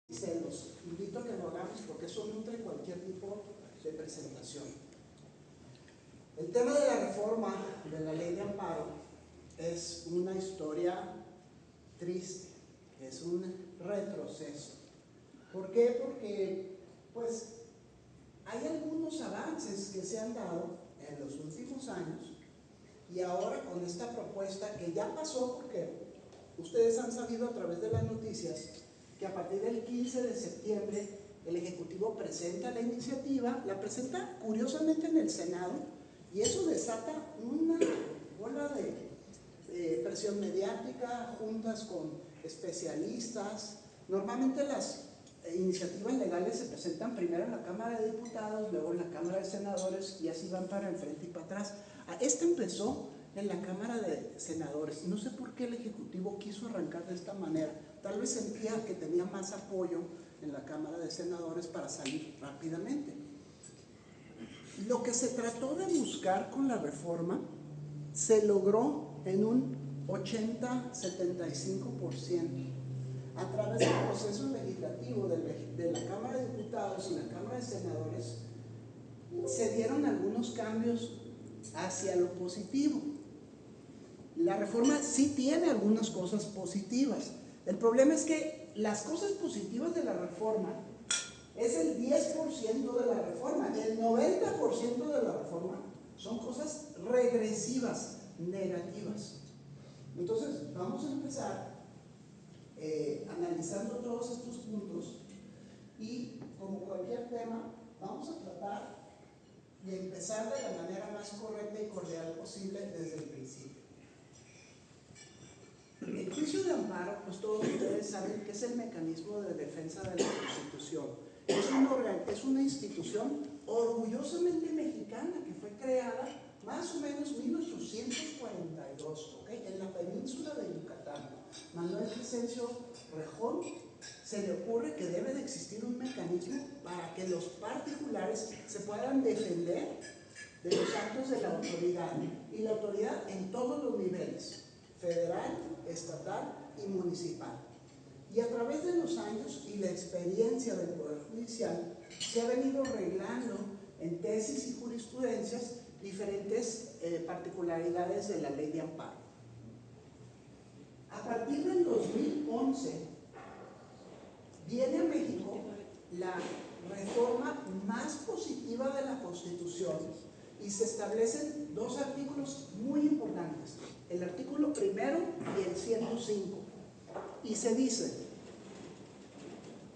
Se los invito a que lo hagamos porque eso nutre cualquier tipo de presentación. El tema de la reforma de la ley de amparo es una historia triste, es un retroceso. ¿Por qué? Porque pues hay algunos avances que se han dado en los últimos años y ahora con esta propuesta que ya pasó, porque ustedes han sabido a través de las noticias que a partir del 15 de septiembre el Ejecutivo presenta la iniciativa, la presenta curiosamente en el Senado, y eso desata una bola de presión mediática, juntas con especialistas. Normalmente las iniciativas legales se presentan primero en la Cámara de Diputados, luego en la Cámara de Senadores, y así van para el frente y para atrás. Esta empezó en la Cámara de Senadores. No sé por qué el Ejecutivo quiso arrancar de esta manera. Tal vez sentía que tenía más apoyo en la Cámara de Senadores para salir rápidamente. Lo que se trató de buscar con la reforma se logró en un 80-75%. A través del proceso legislativo de la Cámara de Diputados y la Cámara de Senadores se dieron algunos cambios hacia lo positivo. La reforma sí tiene algunas cosas positivas. El problema es que las cosas positivas de la reforma es el 10% de la reforma. El 90% de la reforma son cosas regresivas, negativas. Entonces, vamos a empezar analizando todos estos puntos y, como cualquier tema, vamos a tratar de empezar de la manera más correcta y cordial posible desde el principio. El juicio de amparo, pues todos ustedes saben que es el mecanismo de defensa de la Constitución. Es una institución orgullosamente mexicana que fue creada más o menos en 1842, ¿okay? En la península de Yucatán. Manuel Crescencio Rejón se le ocurre que debe de existir un mecanismo para que los particulares se puedan defender de los actos de la autoridad, y la autoridad en todos los niveles: federal, estatal y municipal. Y a través de los años y la experiencia del Poder Judicial se ha venido arreglando en tesis y jurisprudencias diferentes particularidades de la ley de amparo. A partir del 2011 viene a México la reforma más positiva de la Constitución y se establecen dos artículos muy importantes: el artículo primero y el 105, y se dice: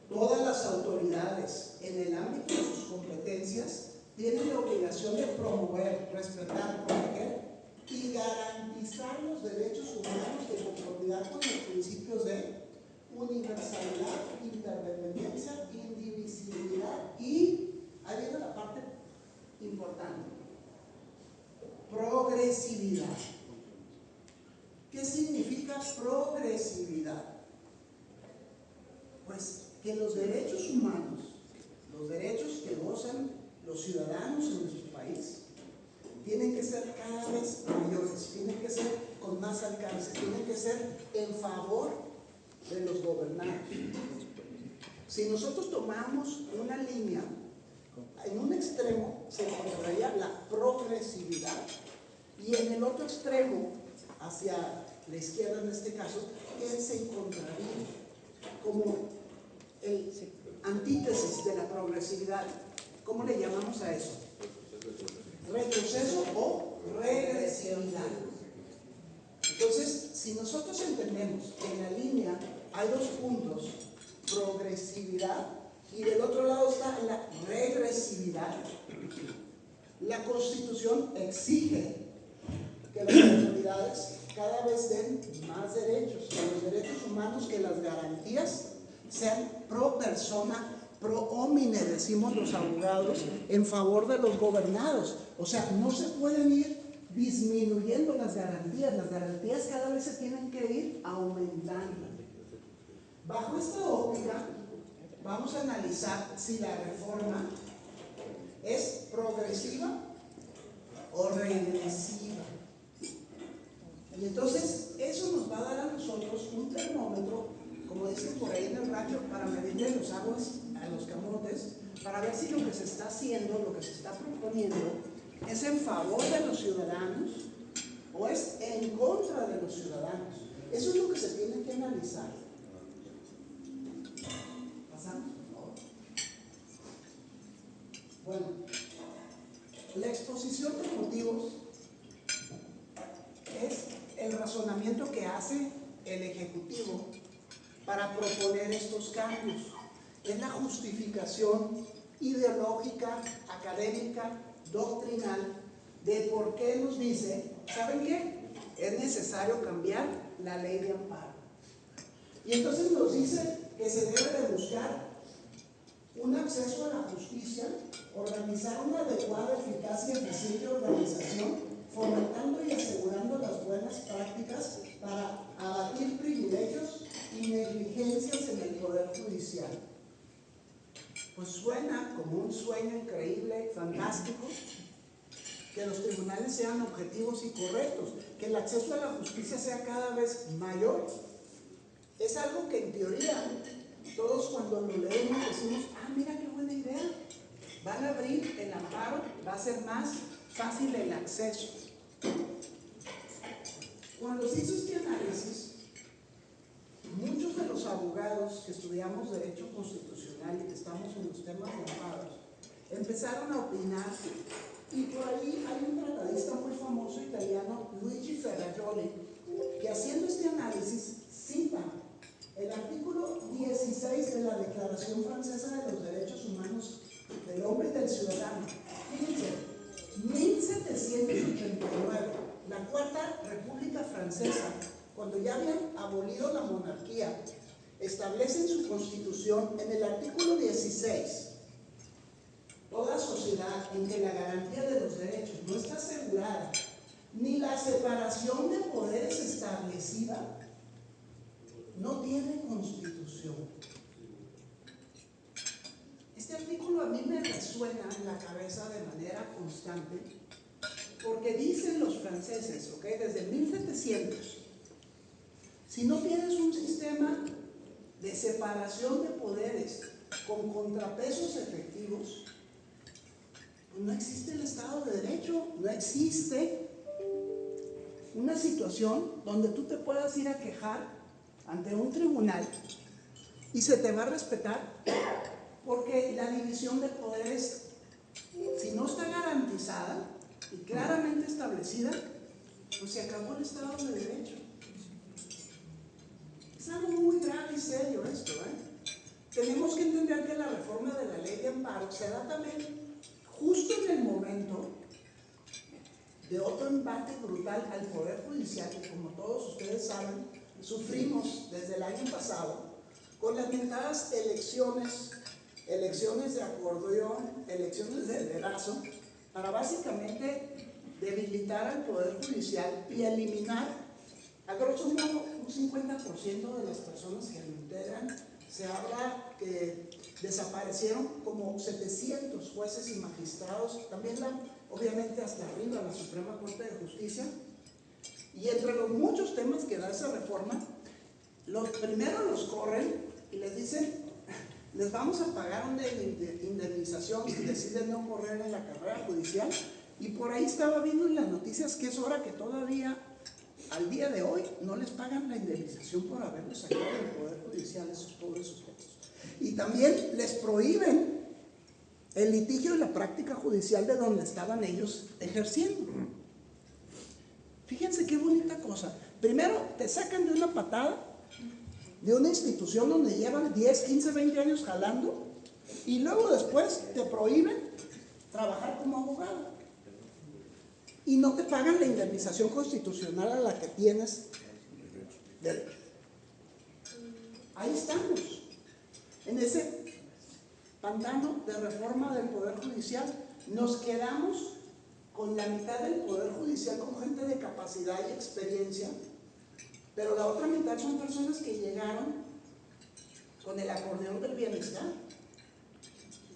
todas las autoridades en el ámbito de sus competencias tienen la obligación de promover, respetar, proteger y garantizar los derechos humanos de conformidad con los principios de universalidad, interdependencia, indivisibilidad y, ahí viene la parte importante, progresividad. ¿Qué significa progresividad? Pues que los derechos humanos, los derechos que gozan los ciudadanos en nuestro país, tienen que ser cada vez mayores, tienen que ser con más alcance, tienen que ser en favor de los gobernados. Si nosotros tomamos una línea, en un extremo se encontraría la progresividad y en el otro extremo, hacia la izquierda en este caso, ¿qué se encontraría? Como el antítesis de la progresividad. ¿Cómo le llamamos a eso? Retroceso o regresividad. Entonces, si nosotros entendemos que en la línea hay dos puntos, progresividad, y del otro lado está la regresividad, la Constitución exige que las autoridades cada vez den más derechos, que los derechos humanos, que las garantías sean pro persona, pro homine, decimos los abogados, en favor de los gobernados. O sea, no se pueden ir disminuyendo las garantías cada vez se tienen que ir aumentando. Bajo esta óptica, vamos a analizar si la reforma es progresiva o regresiva. Y entonces eso nos va a dar a nosotros un termómetro como dicen por ahí en el rancho, para medirle los aguas a los camotes, para ver si lo que se está haciendo, lo que se está proponiendo, es en favor de los ciudadanos o es en contra de los ciudadanos. Eso es lo que se tiene que analizar. ¿Pasamos, por favor? Bueno, la exposición de motivos es el razonamiento que hace el Ejecutivo para proponer estos cambios. Es la justificación ideológica, académica, doctrinal de por qué nos dice, ¿saben qué? Es necesario cambiar la ley de amparo. Y entonces nos dice que se debe de buscar un acceso a la justicia, organizar una adecuada, eficaz y eficiente organización, fomentando y asegurando las buenas prácticas para abatir privilegios y negligencias en el Poder Judicial. Pues suena como un sueño increíble, fantástico, que los tribunales sean objetivos y correctos, que el acceso a la justicia sea cada vez mayor. Es algo que en teoría todos cuando lo leemos decimos, ah, mira qué buena idea, van a abrir el amparo, va a ser más fácil el acceso. Cuando se hizo este análisis, muchos de los abogados que estudiamos Derecho Constitucional y que estamos en los temas de amparos, empezaron a opinar, y por ahí hay un tratadista muy famoso italiano, Luigi Ferrajoli, que haciendo este análisis cita el artículo 16 de la Declaración Francesa de los Derechos Humanos del Hombre y del Ciudadano. Fíjense, 1789, la Cuarta República Francesa, cuando ya habían abolido la monarquía, establece en su constitución, en el artículo 16, toda sociedad en que la garantía de los derechos no está asegurada, ni la separación de poderes establecida, no tiene constitución. Este artículo a mí me resuena en la cabeza de manera constante, porque dicen los franceses, ¿ok? Desde 1700, si no tienes un sistema de separación de poderes con contrapesos efectivos, pues no existe el Estado de Derecho, no existe una situación donde tú te puedas ir a quejar ante un tribunal y se te va a respetar, porque la división de poderes, si no está garantizada y claramente establecida, pues se acabó el Estado de Derecho. Es algo muy grave y serio esto, Tenemos que entender que la reforma de la ley de amparo se da también justo en el momento de otro embate brutal al Poder Judicial, que como todos ustedes saben, sufrimos desde el año pasado, con las mentadas elecciones de acordeón, elecciones de dedazo, para básicamente debilitar al Poder Judicial y eliminar, a grosso modo, un 50% de las personas que lo integran. Se habla que desaparecieron como 700 jueces y magistrados, también obviamente hasta arriba la Suprema Corte de Justicia. Y entre los muchos temas que da esa reforma, los primeros los corren y les dicen, les vamos a pagar una indemnización si deciden no correr en la carrera judicial. Y por ahí estaba viendo en las noticias que es hora que todavía, al día de hoy, no les pagan la indemnización por haberlos sacado del Poder Judicial, esos pobres sujetos. Y también les prohíben el litigio y la práctica judicial de donde estaban ellos ejerciendo. Fíjense qué bonita cosa. Primero te sacan de una patada de una institución donde llevan 10, 15, 20 años jalando, y luego después te prohíben trabajar como abogado y no te pagan la indemnización constitucional a la que tienes derecho. Ahí estamos, en ese pantano de reforma del Poder Judicial. Nos quedamos con la mitad del Poder Judicial con gente de capacidad y experiencia, pero la otra mitad son personas que llegaron con el acordeón del bienestar.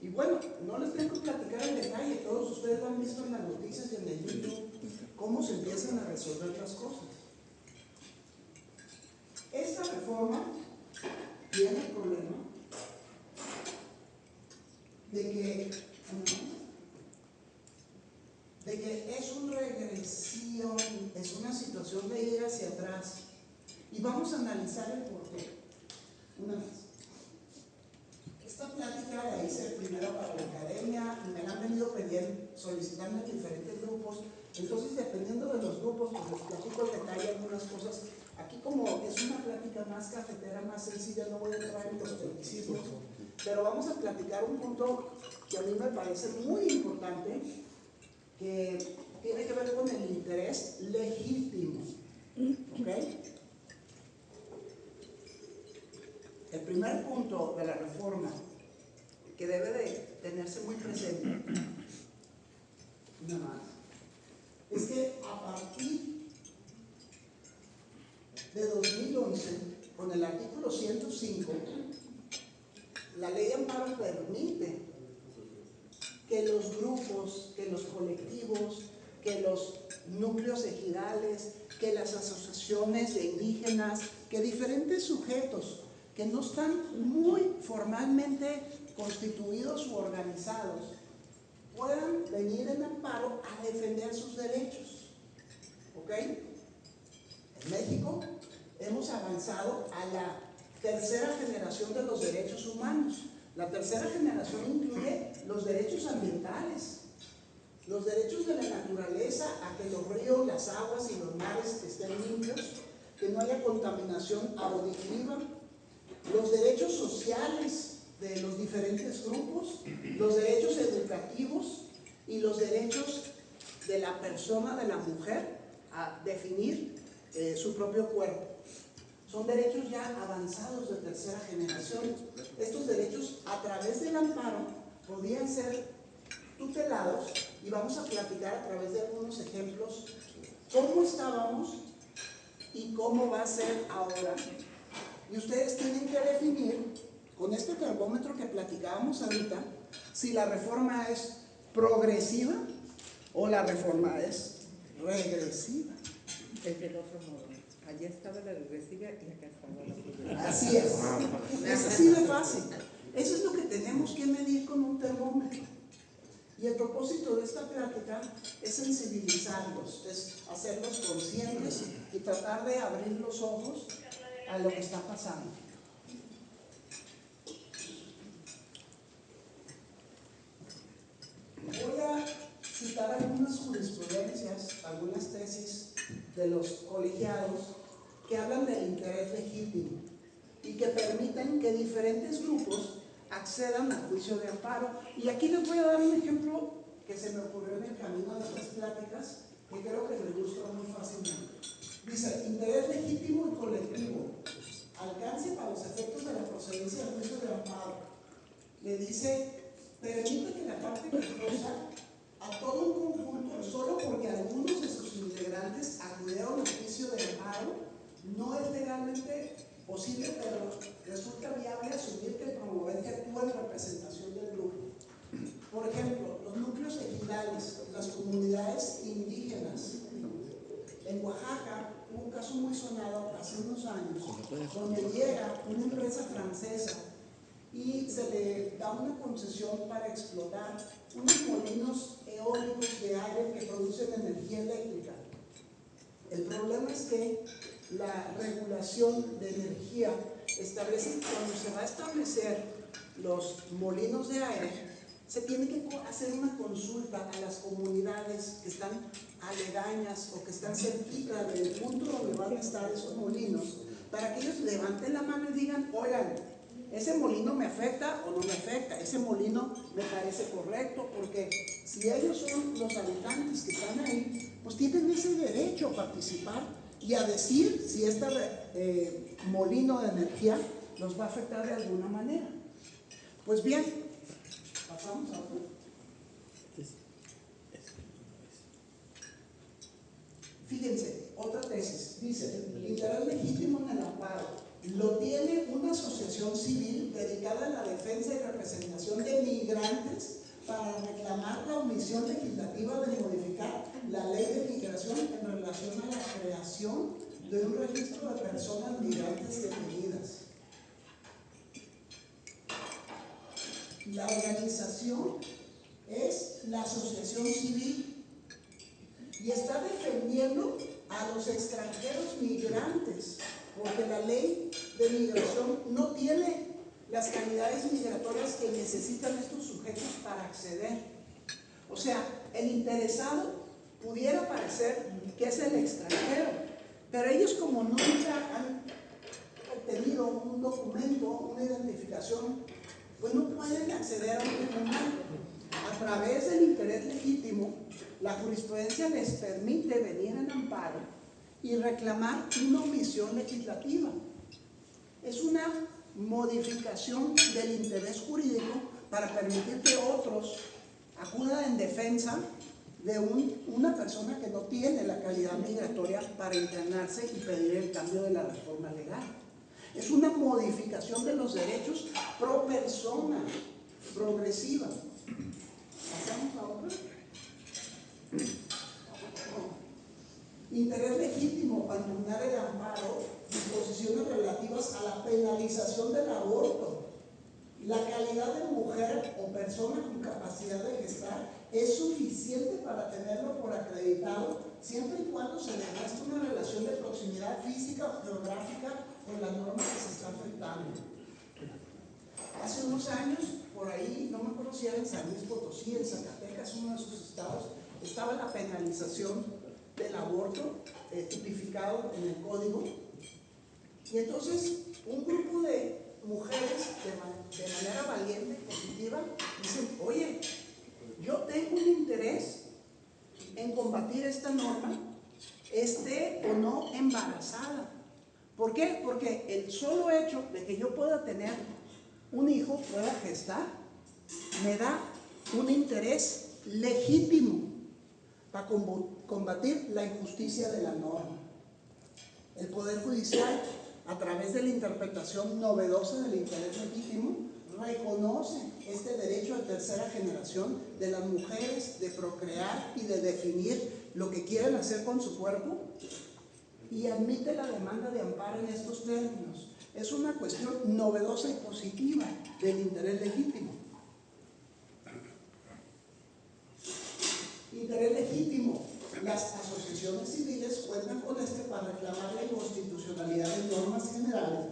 Y bueno, no les tengo que platicar en detalle, todos ustedes lo han visto en las noticias y en el YouTube, cómo se empiezan a resolver las cosas. Esta reforma tiene el problema de que es una regresión, es una situación de ir hacia atrás. Y vamos a analizar el porqué. Una vez. Esta plática la hice primero para la academia y me la han venido solicitando en diferentes grupos. Entonces, dependiendo de los grupos, pues les platico el detalle de algunas cosas. Aquí, como es una plática más cafetera, más sencilla, no voy a entrar en los tecnicismos, pero vamos a platicar un punto que a mí me parece muy importante, que tiene que ver con el interés legítimo. ¿Ok? El primer punto de la reforma que debe de tenerse muy presente, nada más, es que a partir de 2011, con el artículo 105, la ley de amparo permite que los grupos, que los colectivos, que los núcleos ejidales, que las asociaciones de indígenas, que diferentes sujetos que no están muy formalmente constituidos u organizados puedan venir en amparo a defender sus derechos. ¿Ok? En México hemos avanzado a la tercera generación de los derechos humanos. La tercera generación incluye los derechos ambientales, los derechos de la naturaleza, a que los ríos, las aguas y los mares estén limpios, que no haya contaminación auditiva, los derechos sociales de los diferentes grupos, los derechos educativos y los derechos de la persona, de la mujer, a definir su propio cuerpo. Son derechos ya avanzados de tercera generación. Estos derechos, a través del amparo, podían ser tutelados, y vamos a platicar a través de algunos ejemplos cómo estábamos y cómo va a ser ahora. Y ustedes tienen que definir, con este termómetro que platicábamos ahorita, si la reforma es progresiva o la reforma es regresiva. Es del otro modo. Allá estaba la regresiva y acá estaba la progresiva. Así es. Es así de fácil. Eso es lo que tenemos que medir con un termómetro. Y el propósito de esta plática es sensibilizarlos, es hacerlos conscientes y tratar de abrir los ojos a lo que está pasando. Voy a citar algunas jurisprudencias, algunas tesis de los colegiados que hablan del interés legítimo y que permiten que diferentes grupos accedan al juicio de amparo. Y aquí les voy a dar un ejemplo que se me ocurrió en el camino de estas pláticas, que creo que les ilustra muy fácilmente. Dice: interés legítimo y colectivo, alcance para los efectos de la procedencia del juicio de amparo. Le dice: permite que la parte quejosa a todo un conjunto, solo porque algunos de sus integrantes acudieron al juicio de amparo, no es legalmente posible, pero resulta viable asumir que el promovente actúa en representación del grupo. Por ejemplo, los núcleos ejidales, las comunidades indígenas. En Oaxaca hubo un caso muy sonado hace unos años, donde llega una empresa francesa y se le da una concesión para explotar unos molinos eólicos de aire que producen energía eléctrica. El problema es que la regulación de energía establece que cuando se va a establecer los molinos de aire, se tiene que hacer una consulta a las comunidades que están aledañas o que están cerquita del punto donde van a estar esos molinos, para que ellos levanten la mano y digan: oigan, ¿ese molino me afecta o no me afecta? ¿Ese molino me parece correcto? Porque si ellos son los habitantes que están ahí, pues tienen ese derecho a participar y a decir si este molino de energía los va a afectar de alguna manera. Pues bien, pasamos a otro. Fíjense, otra tesis. Dice: interés legítimo en el amparo lo tiene una asociación civil dedicada a la defensa y representación de migrantes para reclamar la omisión legislativa de modificar la ley de migración en relación a la creación de un registro de personas migrantes detenidas. La organización es la asociación civil y está defendiendo a los extranjeros migrantes, porque la ley de migración no tiene las calidades migratorias que necesitan estos sujetos para acceder. O sea, el interesado pudiera parecer que es el extranjero, pero ellos, como nunca han obtenido un documento, una identificación, pues no pueden acceder a un tribunal. A través del interés legítimo, la jurisprudencia les permite venir en amparo y reclamar una omisión legislativa. Es una modificación del interés jurídico para permitir que otros acudan en defensa de una persona que no tiene la calidad migratoria para internarse y pedir el cambio de la reforma legal. Es una modificación de los derechos pro persona, progresiva. ¿Pasamos a otra? Interés legítimo para impugnar el amparo, disposiciones relativas a la penalización del aborto. La calidad de mujer o persona con capacidad de gestar es suficiente para tenerlo por acreditado, siempre y cuando se demuestre una relación de proximidad física o geográfica con la norma que se está afectando. Hace unos años, por ahí, no me acuerdo si era en San Luis Potosí, en Zacatecas, uno de sus estados, estaba la penalización del aborto tipificado en el código. Y entonces, un grupo de mujeres, de manera valiente, positiva, dicen: oye, yo tengo un interés en combatir esta norma, esté o no embarazada. ¿Por qué? Porque el solo hecho de que yo pueda tener un hijo, pueda gestar, me da un interés legítimo para combatir la injusticia de la norma. El Poder Judicial, a través de la interpretación novedosa del interés legítimo, reconoce este derecho de tercera generación de las mujeres de procrear y de definir lo que quieren hacer con su cuerpo, y admite la demanda de amparo en estos términos. Es una cuestión novedosa y positiva del interés legítimo. Interés legítimo. Las asociaciones civiles cuentan con este para reclamar la inconstitucionalidad de normas generales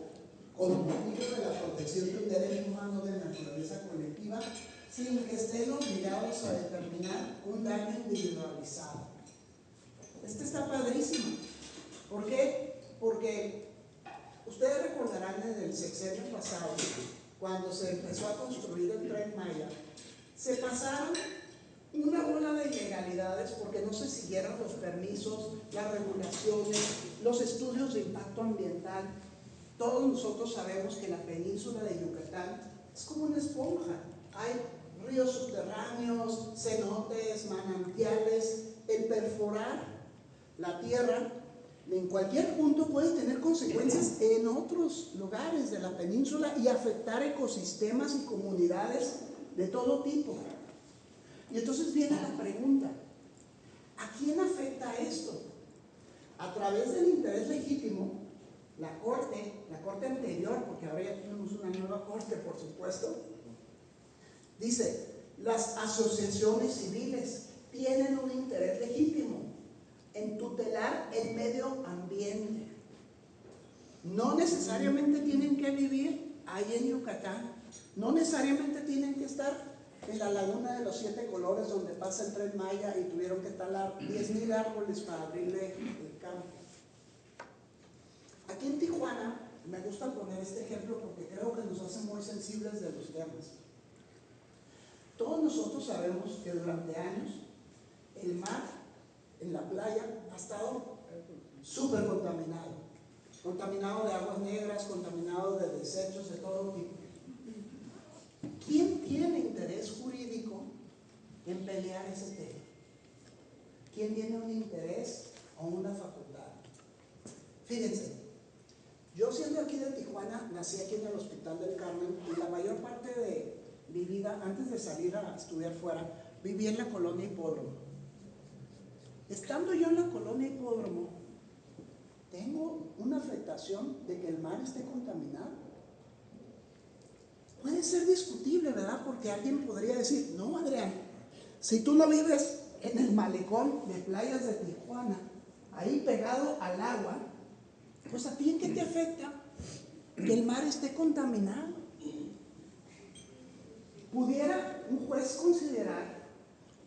con motivo de la protección de un derecho humano de naturaleza colectiva, sin que estén obligados a determinar un daño individualizado. Este está padrísimo. ¿Por qué? Porque ustedes recordarán en el sexenio pasado, cuando se empezó a construir el Tren Maya, se pasaron una bola de ilegalidades porque no se siguieron los permisos, las regulaciones, los estudios de impacto ambiental. Todos nosotros sabemos que la península de Yucatán es como una esponja. Hay ríos subterráneos, cenotes, manantiales. El perforar la tierra en cualquier punto puede tener consecuencias en otros lugares de la península y afectar ecosistemas y comunidades de todo tipo. Y entonces viene la pregunta: ¿a quién afecta esto? A través del interés legítimo, la corte anterior, porque ahora ya tenemos una nueva corte, por supuesto, dice: las asociaciones civiles tienen un interés legítimo en tutelar el medio ambiente. No necesariamente tienen que vivir ahí en Yucatán, no necesariamente tienen que estar en la laguna de los 7 colores donde pasa el Tren Maya y tuvieron que talar 10,000 árboles para abrirle el campo. Aquí en Tijuana me gusta poner este ejemplo porque creo que nos hace muy sensibles de los temas. Todos nosotros sabemos que durante años el mar en la playa ha estado súper contaminado de aguas negras, contaminado de desechos de todo tipo. ¿Quién tiene interés jurídico en pelear ese tema? ¿Quién tiene un interés o una facultad? Fíjense, yo siendo aquí de Tijuana, nací aquí en el Hospital del Carmen y la mayor parte de mi vida, antes de salir a estudiar fuera, viví en la colonia Hipódromo. Estando yo en la colonia Hipódromo, tengo una afectación de que el mar esté contaminado. puede ser discutible, ¿verdad? Porque alguien podría decir, no, Adrián, si tú no vives en el malecón de playas de Tijuana, ahí pegado al agua, pues a ti ¿en qué te afecta que el mar esté contaminado? ¿Pudiera un juez considerar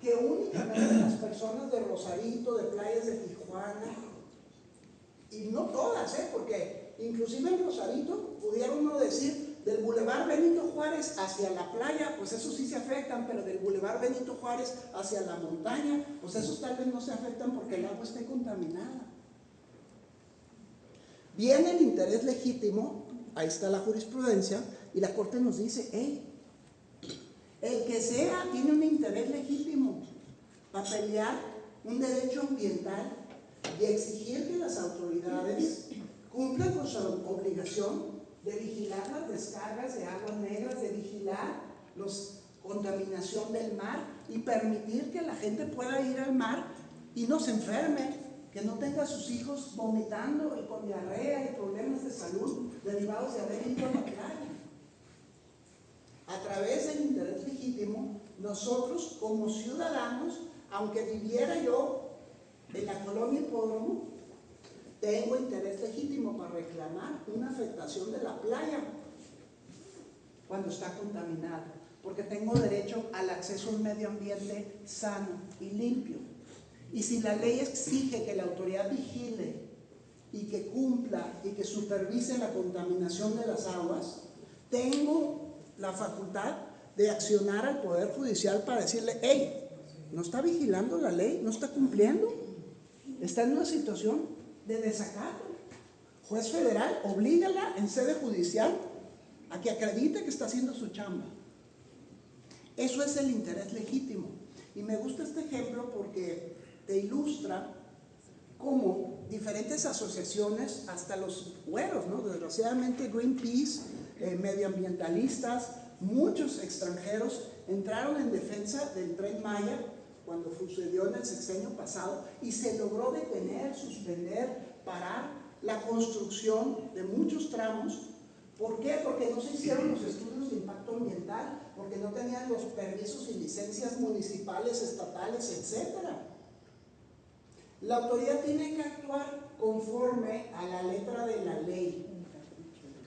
que únicamente las personas de Rosarito, de playas de Tijuana, y no todas, porque inclusive en Rosarito pudiera uno decir del Boulevard Benito Juárez hacia la playa, pues esos sí se afectan, pero del Boulevard Benito Juárez hacia la montaña, pues esos tal vez no se afectan porque el agua esté contaminada? Viene el interés legítimo, ahí está la jurisprudencia, y la Corte nos dice, hey, el que sea tiene un interés legítimo para pelear un derecho ambiental y exigir que las autoridades cumplan con su obligación de vigilar las descargas de aguas negras, de vigilar la contaminación del mar y permitir que la gente pueda ir al mar y no se enferme, que no tenga a sus hijos vomitando y con diarrea y problemas de salud derivados de haber ido a la playa. A través del interés legítimo, nosotros como ciudadanos, aunque viviera yo en la colonia Hipódromo, tengo interés legítimo para reclamar una afectación de la playa cuando está contaminada, porque tengo derecho al acceso a un medio ambiente sano y limpio. Y si la ley exige que la autoridad vigile y que cumpla y que supervise la contaminación de las aguas, tengo la facultad de accionar al Poder Judicial para decirle, hey, no está vigilando la ley, no está cumpliendo, está en una situación de desacato. Juez federal, oblígala en sede judicial a que acredite que está haciendo su chamba. Eso es el interés legítimo. Y me gusta este ejemplo porque te ilustra cómo diferentes asociaciones, hasta los güeros, ¿no? Desgraciadamente Greenpeace, medioambientalistas, muchos extranjeros entraron en defensa del Tren Maya cuando sucedió en el sexenio pasado y se logró detener, suspender, parar la construcción de muchos tramos. ¿Por qué? Porque no se hicieron los estudios de impacto ambiental, porque no tenían los permisos y licencias municipales, estatales, etcétera. La autoridad tiene que actuar conforme a la letra de la ley.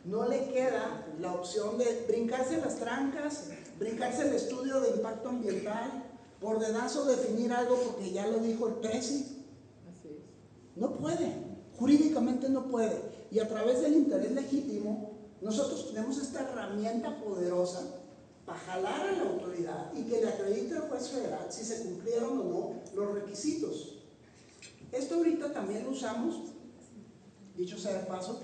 No le queda la opción de brincarse las trancas, brincarse el estudio de impacto ambiental, por dedazo definir algo porque ya lo dijo el presi. No puede, jurídicamente no puede. Y a través del interés legítimo, nosotros tenemos esta herramienta poderosa para jalar a la autoridad y que le acredite al juez federal si se cumplieron o no los requisitos. Esto ahorita también lo usamos, dicho sea de paso,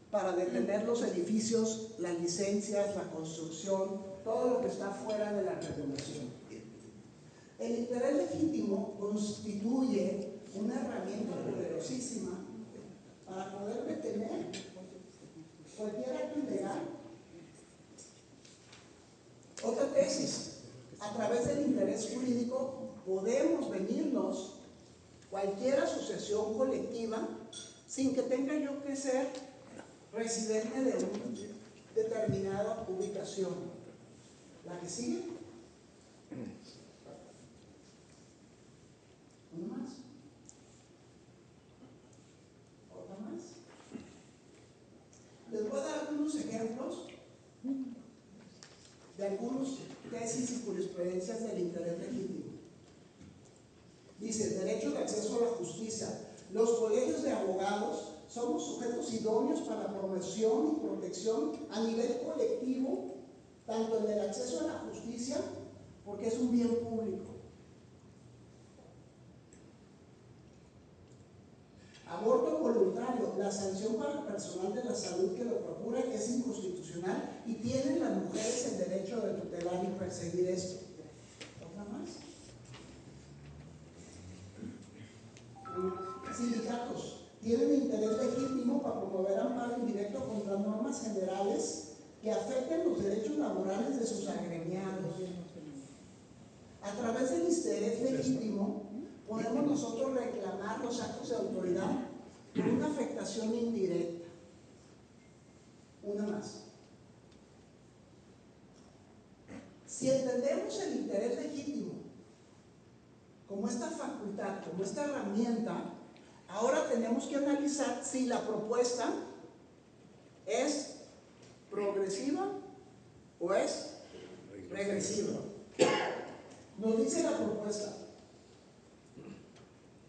para detener los edificios, las licencias, la construcción, todo lo que está fuera de la regulación. El interés legítimo constituye una herramienta poderosísima para poder detener cualquier acto ilegal. Otra tesis, a través del interés jurídico podemos venirnos cualquier asociación colectiva sin que tenga yo que ser residente de una determinada ubicación. ¿La que sigue? ¿Una más? ¿Otra más? Les voy a dar algunos ejemplos de algunos tesis y jurisprudencias del interés legítimo. Dice, derecho de acceso a la justicia. Los colegios de abogados somos sujetos idóneos para la promoción y protección a nivel colectivo, tanto en el acceso a la justicia, porque es un bien público. Aborto voluntario, la sanción para el personal de la salud que lo procura es inconstitucional y tienen las mujeres el derecho de tutelar y perseguir esto. ¿Otra más? Sindicatos tienen interés legítimo para promover amparo indirecto contra normas generales que afecten los derechos laborales de sus agremiados. A través del interés legítimo podemos nosotros reclamar los actos de autoridad por una afectación indirecta. Una más. Si entendemos el interés legítimo como esta facultad, como esta herramienta, ahora tenemos que analizar si la propuesta es progresiva o es regresiva. Nos dice la propuesta: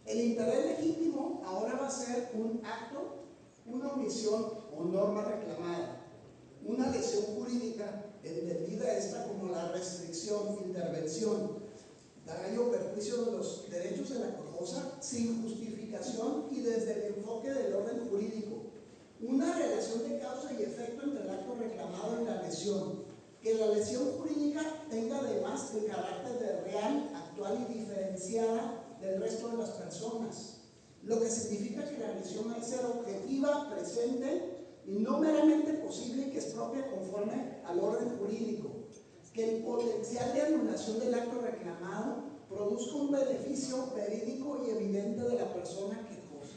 el interés legítimo ahora va a ser un acto, una omisión o norma reclamada, una lesión jurídica, entendida esta como la restricción, intervención, daño o perjuicio de los derechos de la cosa sin justificación y desde el enfoque del orden jurídico, una relación de causa y efecto entre el acto reclamado y la lesión, que la lesión jurídica tenga además el carácter de real, actual y diferenciada del resto de las personas, lo que significa que la lesión ha de ser objetiva, presente y no meramente posible, y que es propia conforme al orden jurídico, que el potencial de anulación del acto reclamado produzca un beneficio verídico y evidente de la persona quejosa.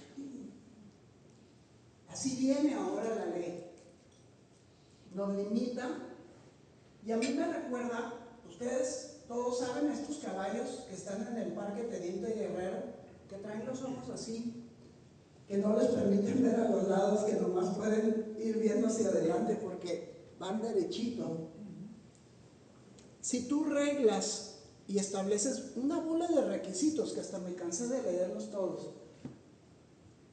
Así viene ahora la ley, nos limita, y a mí me recuerda, ustedes todos saben, estos caballos que están en el Parque Teniente Guerrero, que traen los ojos así, que no les permiten ver a los lados, que nomás pueden ir viendo hacia adelante porque van derechito. Si tú reglas y estableces una bola de requisitos, que hasta me cansé de leerlos todos,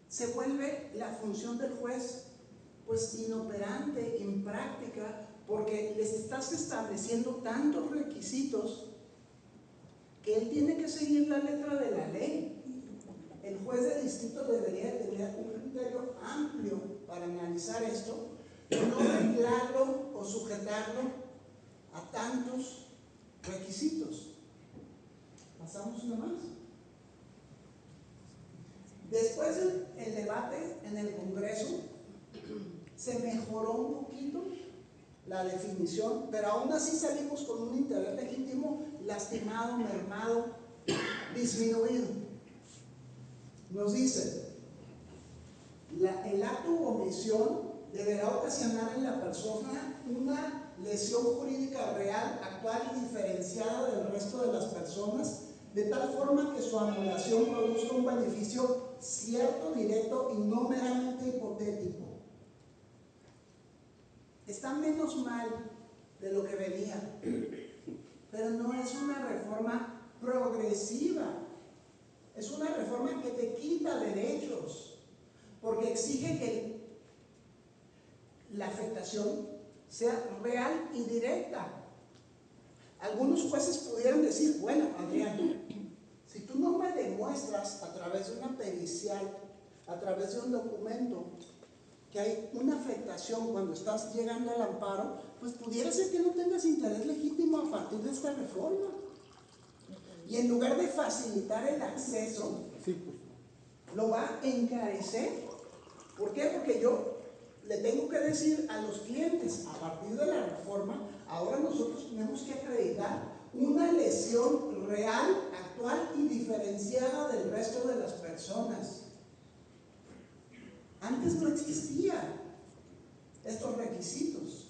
se vuelve la función del juez pues inoperante, impráctica, porque les estás estableciendo tantos requisitos que él tiene que seguir la letra de la ley. El juez de distrito debería tener un criterio amplio para analizar esto, no reglarlo o sujetarlo a tantos requisitos. Pasamos una más. Después del debate en el Congreso, se mejoró un poquito la definición, pero aún así salimos con un interés legítimo lastimado, mermado, disminuido. Nos dice: el acto u omisión deberá ocasionar en la persona una lesión jurídica real, actual y diferenciada del resto de las personas, de tal forma que su anulación produzca un beneficio cierto, directo y no meramente hipotético. Está menos mal de lo que venía, pero no es una reforma progresiva, es una reforma que te quita derechos, porque exige que la afectación sea real y directa. Algunos jueces pudieran decir: bueno, Adrián, si tú no me demuestras a través de una pericial, a través de un documento, que hay una afectación cuando estás llegando al amparo, pues pudiera ser que no tengas interés legítimo a partir de esta reforma. Y en lugar de facilitar el acceso, lo va a encarecer. ¿Por qué? Porque yo le tengo que decir a los clientes, a partir de la reforma, ahora nosotros tenemos que acreditar una lesión real, actual y diferenciada del resto de las personas. Antes no existían estos requisitos.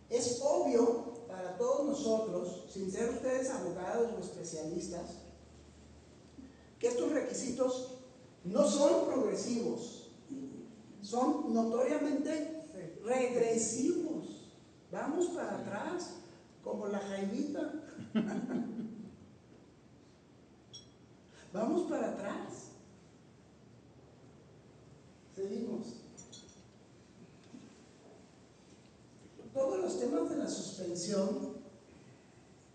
Es obvio para todos nosotros, sin ser ustedes abogados o especialistas, que estos requisitos no son progresivos, son notoriamente regresivos. Vamos para atrás, como la Jaimita. Vamos para atrás. Seguimos. Todos los temas de la suspensión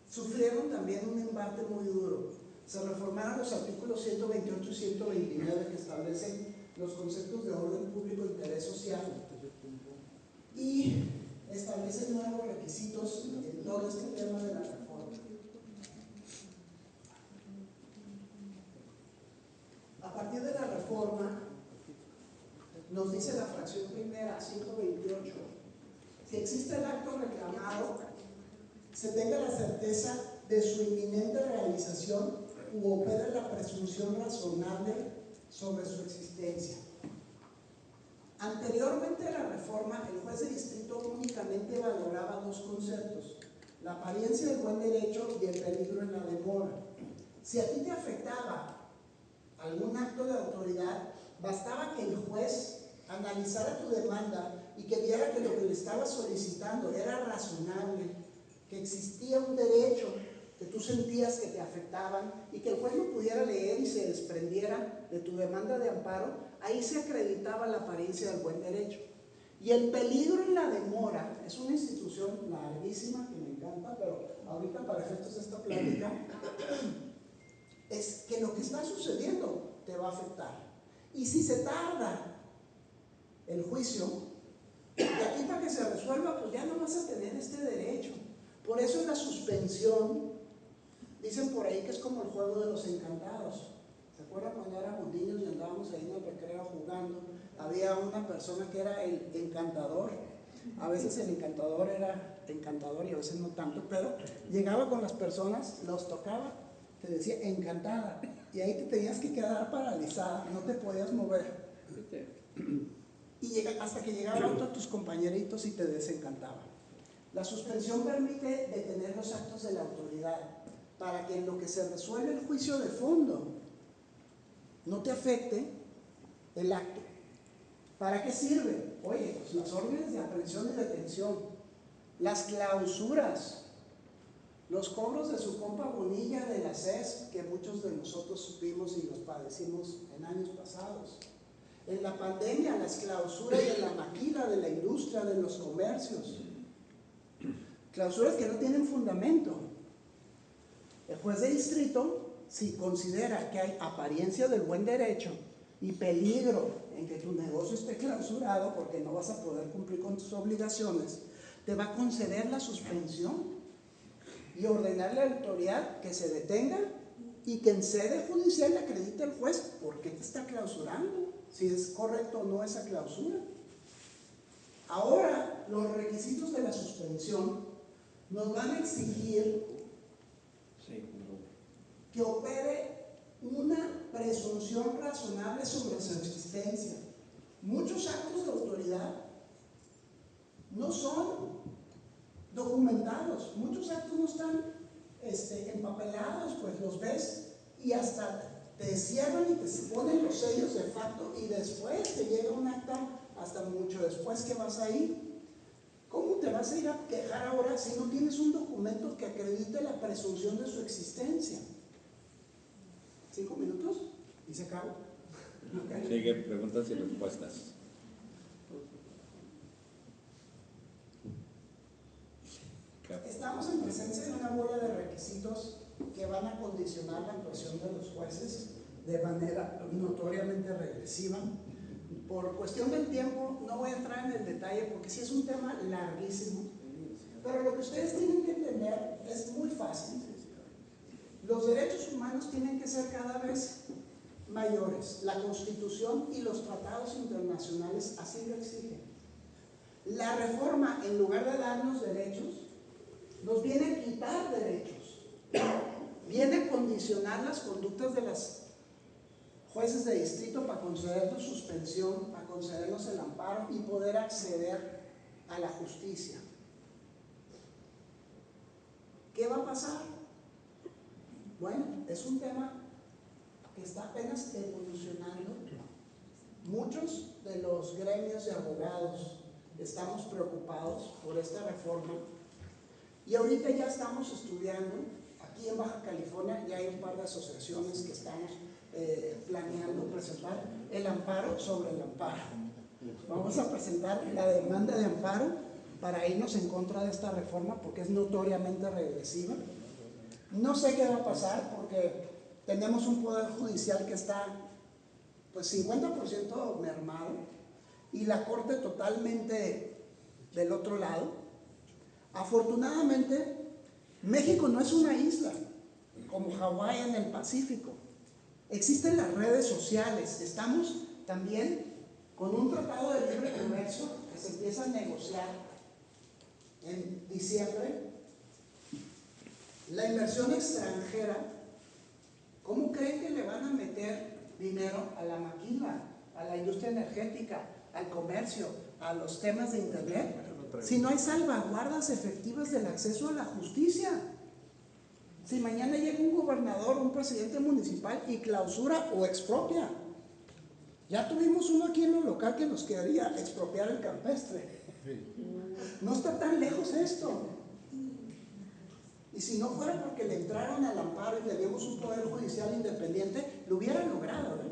sufrieron también un embate muy duro. Se reformaron los artículos 128 y 129 que establecen los conceptos de orden público e interés social y establecen nuevos requisitos en todo este tema de la reforma. A partir de la reforma, nos dice la fracción primera, 128, si existe el acto reclamado, se tenga la certeza de su inminente realización u opere la presunción razonable sobre su existencia. Anteriormente a la reforma, el juez de distrito únicamente valoraba dos conceptos: la apariencia del buen derecho y el peligro en la demora. Si a ti te afectaba algún acto de autoridad, bastaba que el juez analizara tu demanda y que viera que lo que le estaba solicitando era razonable, que existía un derecho que tú sentías que te afectaban y que el juez lo pudiera leer y se desprendiera de tu demanda de amparo, ahí se acreditaba la apariencia del buen derecho. Y el peligro en la demora es una institución larguísima que me encanta, pero ahorita para efectos de esta plática, es que lo que está sucediendo te va a afectar. Y si se tarda el juicio, de aquí para que se resuelva, pues ya no vas a tener este derecho. Por eso la suspensión, dicen por ahí que es como el juego de los encantados. ¿Se acuerdan cuando éramos niños y andábamos ahí en el recreo jugando? Había una persona que era el encantador. A veces el encantador era encantador y a veces no tanto, pero llegaba con las personas, los tocaba, te decía encantada, y ahí te tenías que quedar paralizada, no te podías mover. Y hasta que llegaba otro de tus compañeritos y te desencantaba. La suspensión permite detener los actos de la autoridad para que en lo que se resuelve el juicio de fondo no te afecte el acto. ¿Para qué sirve? Oye, pues las órdenes de aprehensión y detención, las clausuras, los cobros de su compa Bonilla de la CES, que muchos de nosotros supimos y los padecimos en años pasados. En la pandemia, las clausuras de la maquila, de la industria, de los comercios. Clausuras que no tienen fundamento. El juez de distrito, si considera que hay apariencia del buen derecho y peligro en que tu negocio esté clausurado porque no vas a poder cumplir con tus obligaciones, te va a conceder la suspensión y ordenarle a la autoridad que se detenga y que en sede judicial le acredite al juez por qué te está clausurando, si es correcto o no esa clausura. Ahora, los requisitos de la suspensión nos van a exigir que opere una presunción razonable sobre su existencia. Muchos actos de autoridad no son documentados, muchos actos no están empapelados, pues los ves y hasta te cierran y te ponen los sellos de facto y después te llega un acta hasta mucho después que vas a ir. ¿Cómo te vas a ir a quejar ahora si no tienes un documento que acredite la presunción de su existencia? 5 minutos y se acabó. Okay. Sigue preguntas y respuestas. Estamos en presencia de una bola de requisitos que van a condicionar la actuación de los jueces de manera notoriamente regresiva. Por cuestión del tiempo no voy a entrar en el detalle porque sí es un tema larguísimo, pero lo que ustedes tienen que entender es muy fácil. Los derechos humanos tienen que ser cada vez mayores. La Constitución y los tratados internacionales así lo exigen. La reforma, en lugar de darnos derechos, nos viene a quitar derechos. Viene a condicionar las conductas de los jueces de distrito para concedernos suspensión, para concedernos el amparo y poder acceder a la justicia. ¿Qué va a pasar? Bueno, es un tema que está apenas evolucionando. Muchos de los gremios de abogados estamos preocupados por esta reforma y ahorita ya estamos estudiando, aquí en Baja California ya hay un par de asociaciones que estamos planeando presentar el amparo sobre el amparo. Vamos a presentar la demanda de amparo para irnos en contra de esta reforma porque es notoriamente regresiva. No sé qué va a pasar porque tenemos un poder judicial que está pues 50% mermado y la corte totalmente del otro lado. Afortunadamente, México no es una isla como Hawái en el Pacífico. Existen las redes sociales. Estamos también con un tratado de libre comercio que se empieza a negociar en diciembre. La inversión extranjera, ¿cómo creen que le van a meter dinero a la maquila, a la industria energética, al comercio, a los temas de internet? si no hay salvaguardas efectivas del acceso a la justicia? Si mañana llega un gobernador, un presidente municipal y clausura o expropia. Ya tuvimos uno aquí en lo local que nos quedaría expropiar el campestre. No está tan lejos esto. Y si no fuera porque le entraron al amparo y teníamos un poder judicial independiente, lo hubiera logrado, ¿eh?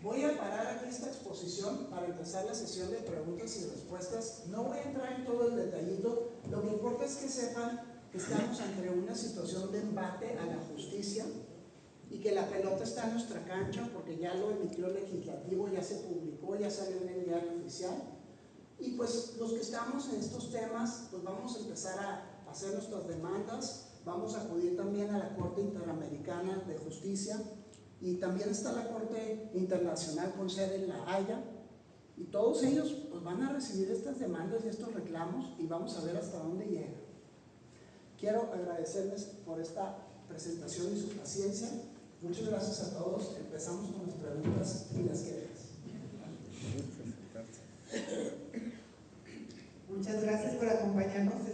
Voy a parar aquí esta exposición para empezar la sesión de preguntas y respuestas. No voy a entrar en todo el detallito. Lo que importa es que sepan que estamos ante una situación de embate a la justicia y que la pelota está en nuestra cancha porque ya lo emitió el legislativo, ya se publicó, ya salió en el diario oficial. Y pues los que estamos en estos temas, pues vamos a empezar a hacer nuestras demandas. Vamos a acudir también a la Corte Interamericana de Justicia. Y también está la Corte Internacional con sede en La Haya, y todos ellos pues, van a recibir estas demandas y estos reclamos y vamos a ver hasta dónde llega. Quiero agradecerles por esta presentación y su paciencia. Muchas gracias a todos. Empezamos con las preguntas y las quejas. Muchas gracias por acompañarnos